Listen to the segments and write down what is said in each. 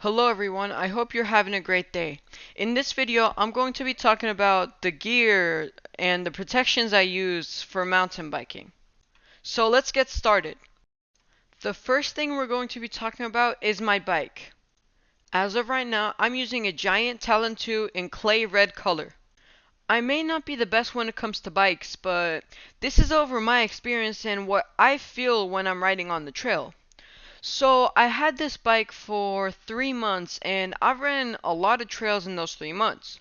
Hello everyone, I hope you're having a great day. In this video, I'm going to be talking about the gear and the protections I use for mountain biking. So let's get started. The first thing we're going to be talking about is my bike. As of right now, I'm using a Giant Talon 2 in clay red color. I may not be the best when it comes to bikes, but this is over my experience and what I feel when I'm riding on the trail. So I had this bike for 3 months and I've ridden a lot of trails in those 3 months.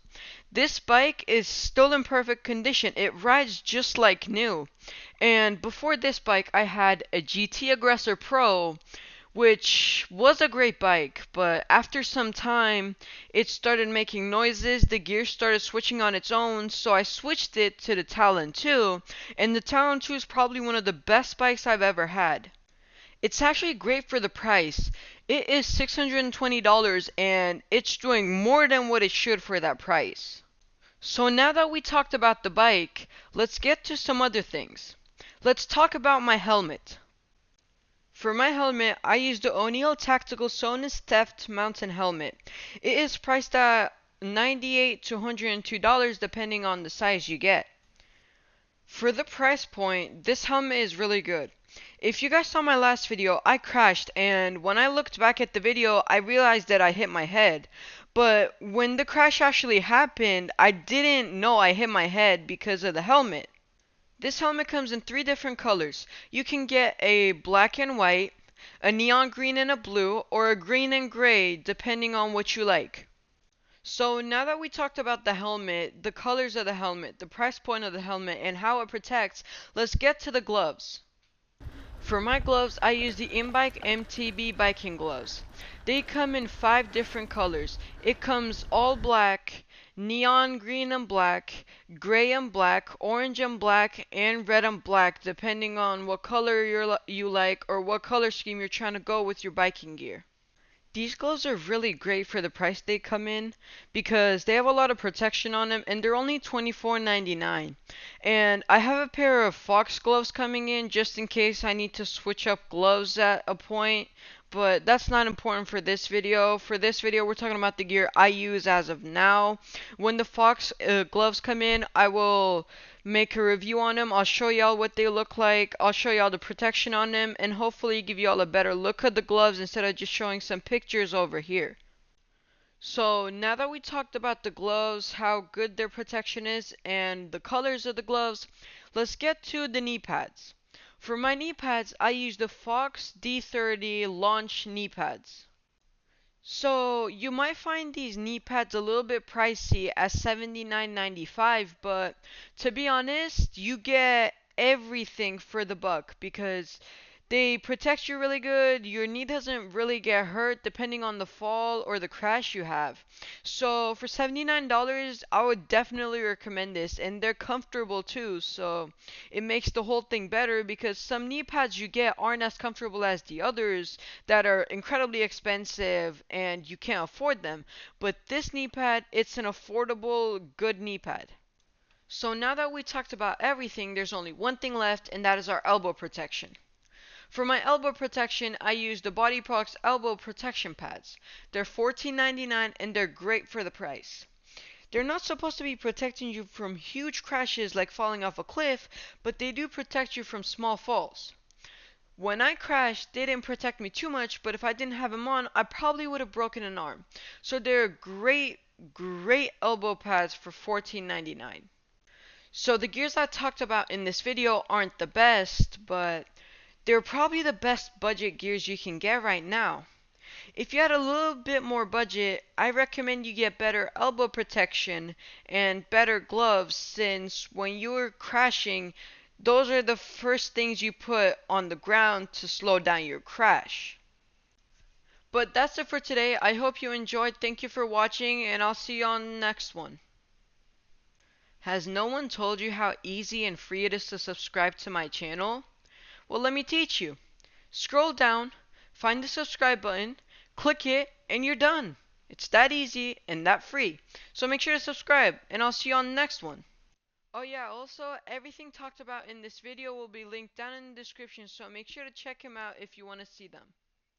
This bike is still in perfect condition. It rides just like new. And before this bike I had a GT Aggressor Pro, which was a great bike, but after some time it started making noises, the gear started switching on its own, so I switched it to the Talon 2, and the Talon 2 is probably one of the best bikes I've ever had. It's actually great for the price. It is $620 and it's doing more than what it should for that price. So now that we talked about the bike, let's get to some other things. Let's talk about my helmet. For my helmet, I use the O'Neill Tactical Sonus Theft Mountain Helmet. It is priced at $98 to $102 depending on the size you get. For the price point, this helmet is really good. If you guys saw my last video, I crashed, and when I looked back at the video, I realized that I hit my head. But when the crash actually happened, I didn't know I hit my head because of the helmet. This helmet comes in 3 different colors. You can get a black and white, a neon green and a blue, or a green and gray, depending on what you like. So now that we talked about the helmet, the colors of the helmet, the price point of the helmet, and how it protects, let's get to the gloves. For my gloves, I use the Budget MTB biking gloves. They come in 5 different colors. It comes all black, neon green and black, gray and black, orange and black, and red and black, depending on what color you like or what color scheme you're trying to go with your biking gear. These gloves are really great for the price they come in because they have a lot of protection on them and they're only $24.99. And I have a pair of Fox gloves coming in just in case I need to switch up gloves at a point, but that's not important for this video. For this video, we're talking about the gear I use as of now. When the Fox gloves come in, I will make a review on them. I'll show y'all what they look like. I'll show y'all the protection on them and hopefully give y'all a better look at the gloves instead of just showing some pictures over here. So now that we talked about the gloves, how good their protection is, and the colors of the gloves, let's get to the knee pads. For my knee pads, I use the Fox D30 Launch knee pads. So you might find these knee pads a little bit pricey at $79.95, but to be honest, you get everything for the buck because they protect you really good. Your knee doesn't really get hurt depending on the fall or the crash you have. So for $79, I would definitely recommend this, and they're comfortable too. So it makes the whole thing better because some knee pads you get aren't as comfortable as the others that are incredibly expensive and you can't afford them. But this knee pad, it's an affordable, good knee pad. So now that we talked about everything, there's only one thing left, and that is our elbow protection. For my elbow protection, I use the Body Products elbow protection pads. They're $14.99 and they're great for the price. They're not supposed to be protecting you from huge crashes like falling off a cliff, but they do protect you from small falls. When I crashed, they didn't protect me too much, but if I didn't have them on, I probably would have broken an arm. So they're great, great elbow pads for $14.99. So the gears I talked about in this video aren't the best, but they're probably the best budget gears you can get right now. If you had a little bit more budget, I recommend you get better elbow protection and better gloves since when you're crashing, those are the first things you put on the ground to slow down your crash. But that's it for today. I hope you enjoyed. Thank you for watching and I'll see you on the next one. Has no one told you how easy and free it is to subscribe to my channel? Well, let me teach you. Scroll down, find the subscribe button, click it, and you're done. It's that easy and that free. So make sure to subscribe, and I'll see you on the next one. Oh yeah, also, everything talked about in this video will be linked down in the description, so make sure to check them out if you want to see them.